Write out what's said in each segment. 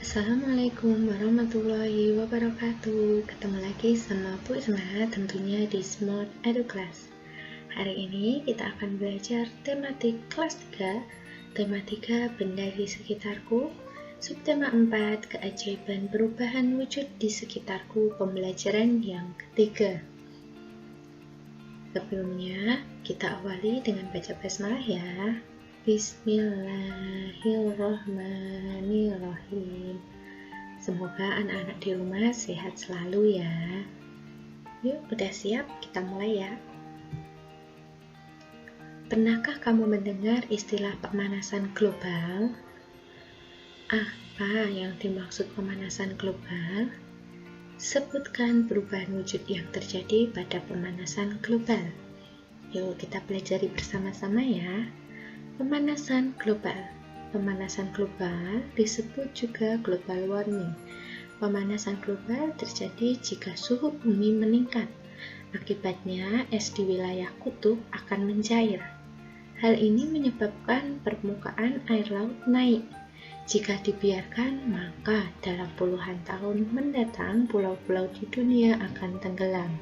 Assalamualaikum warahmatullahi wabarakatuh. Ketemu lagi sama Bu Isma tentunya di Smart Edu Class. Hari ini kita akan belajar tematik kelas 3, tematika benda di sekitarku, subtema 4, keajaiban perubahan wujud di sekitarku, pembelajaran yang ketiga. Sebelumnya, kita awali dengan baca basmalah ya. Bismillahirrahmanirrahim. Semoga anak-anak di rumah sehat selalu ya. Yuk, udah siap? Kita mulai ya. Pernahkah kamu mendengar istilah pemanasan global? Apa yang dimaksud pemanasan global? Sebutkan perubahan wujud yang terjadi pada pemanasan global. Yuk, kita pelajari bersama-sama ya. Pemanasan global. Pemanasan global disebut juga global warming. Pemanasan global terjadi jika suhu bumi meningkat. Akibatnya, es di wilayah kutub akan mencair. Hal ini menyebabkan permukaan air laut naik. Jika dibiarkan, maka dalam puluhan tahun mendatang pulau-pulau di dunia akan tenggelam.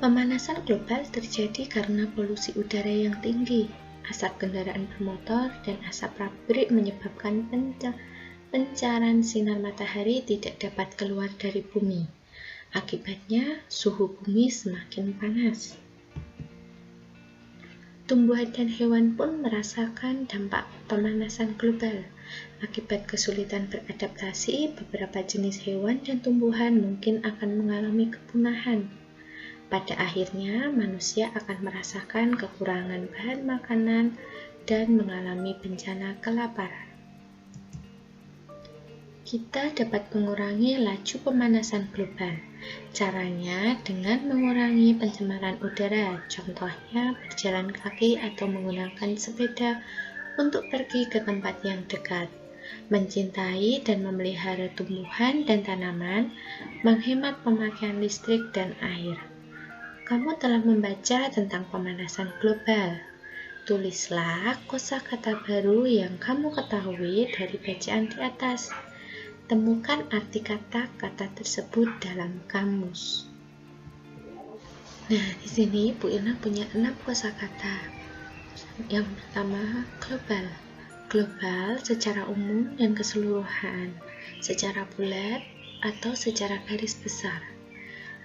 Pemanasan global terjadi karena polusi udara yang tinggi, asap kendaraan bermotor, dan asap pabrik menyebabkan pancaran sinar matahari tidak dapat keluar dari bumi. Akibatnya, suhu bumi semakin panas. Tumbuhan dan hewan pun merasakan dampak pemanasan global. Akibat kesulitan beradaptasi, beberapa jenis hewan dan tumbuhan mungkin akan mengalami kepunahan. Pada akhirnya, manusia akan merasakan kekurangan bahan makanan dan mengalami bencana kelaparan. Kita dapat mengurangi laju pemanasan global. Caranya dengan mengurangi pencemaran udara, contohnya berjalan kaki atau menggunakan sepeda untuk pergi ke tempat yang dekat. Mencintai dan memelihara tumbuhan dan tanaman, menghemat pemakaian listrik dan air. Kamu telah membaca tentang pemanasan global. Tulislah kosakata baru yang kamu ketahui dari bacaan di atas. Temukan arti kata-kata tersebut dalam kamus. Nah, di sini Bu Irna punya 6 kosakata. Yang pertama, global. Global secara umum dan keseluruhan, secara bulat atau secara garis besar.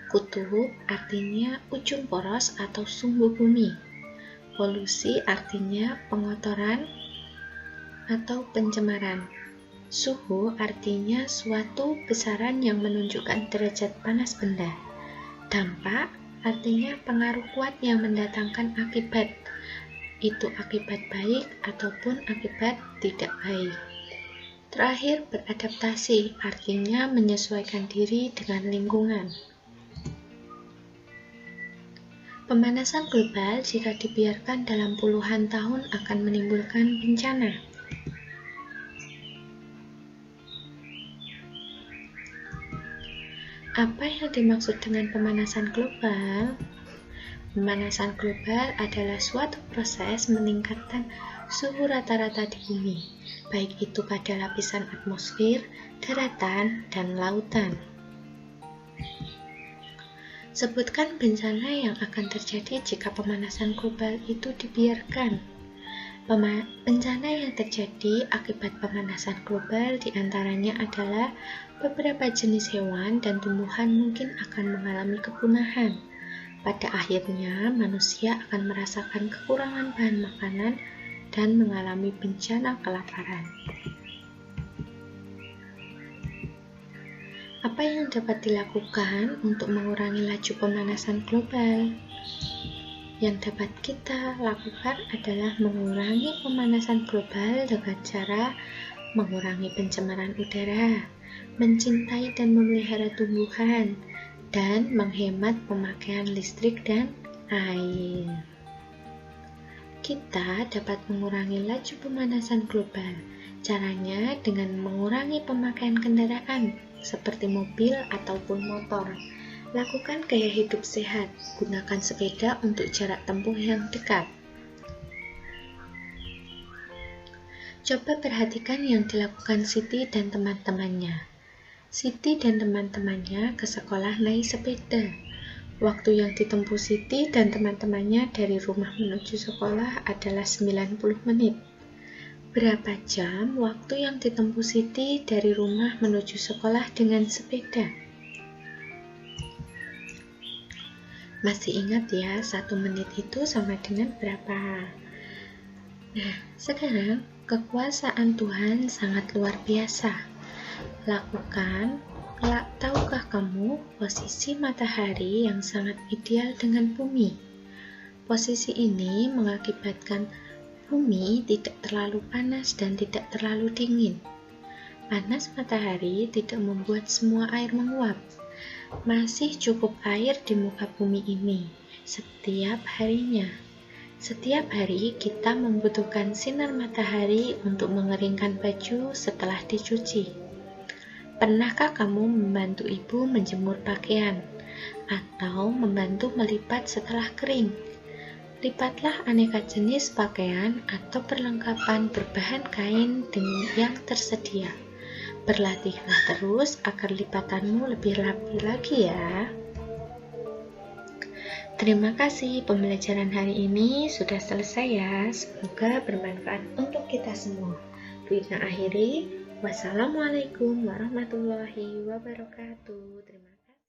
Kutub artinya ujung poros atau sumbu bumi. Polusi artinya pengotoran atau pencemaran. Suhu artinya suatu besaran yang menunjukkan derajat panas benda. Dampak artinya pengaruh kuat yang mendatangkan akibat. Itu akibat baik ataupun akibat tidak baik. Terakhir, beradaptasi artinya menyesuaikan diri dengan lingkungan. Pemanasan global jika dibiarkan dalam puluhan tahun akan menimbulkan bencana. Apa yang dimaksud dengan pemanasan global? Pemanasan global adalah suatu proses meningkatkan suhu rata-rata di bumi, baik itu pada lapisan atmosfer, daratan, dan lautan. Sebutkan bencana yang akan terjadi jika pemanasan global itu dibiarkan. Bencana yang terjadi akibat pemanasan global diantaranya adalah beberapa jenis hewan dan tumbuhan mungkin akan mengalami kepunahan. Pada akhirnya, manusia akan merasakan kekurangan bahan makanan dan mengalami bencana kelaparan. Apa yang dapat dilakukan untuk mengurangi laju pemanasan global? Yang dapat kita lakukan adalah mengurangi pemanasan global dengan cara mengurangi pencemaran udara, mencintai dan memelihara tumbuhan, dan menghemat pemakaian listrik dan air. Kita dapat mengurangi laju pemanasan global. Caranya dengan mengurangi pemakaian kendaraan seperti mobil ataupun motor. Lakukan gaya hidup sehat, gunakan sepeda untuk jarak tempuh yang dekat. Coba perhatikan yang dilakukan Siti dan teman-temannya. Siti dan teman-temannya ke sekolah naik sepeda. Waktu yang ditempuh Siti dan teman-temannya dari rumah menuju sekolah adalah 90 menit. Berapa jam waktu yang ditempuh Siti dari rumah menuju sekolah dengan sepeda? Masih ingat ya, 1 menit itu sama dengan berapa? Nah, sekarang kekuasaan Tuhan sangat luar biasa. Tahukah kamu posisi matahari yang sangat ideal dengan bumi? Posisi ini mengakibatkan bumi tidak terlalu panas dan tidak terlalu dingin. Panas matahari tidak membuat semua air menguap. Masih cukup air di muka bumi ini setiap harinya. Setiap hari kita membutuhkan sinar matahari untuk mengeringkan baju setelah dicuci. Pernahkah kamu membantu ibu menjemur pakaian atau membantu melipat setelah kering? Lipatlah aneka jenis pakaian atau perlengkapan berbahan kain yang tersedia. Berlatihlah terus agar lipatanmu lebih rapi lagi ya. Terima kasih, pembelajaran hari ini sudah selesai ya. Semoga bermanfaat untuk kita semua. Duitnya akhiri. Wassalamualaikum warahmatullahi wabarakatuh.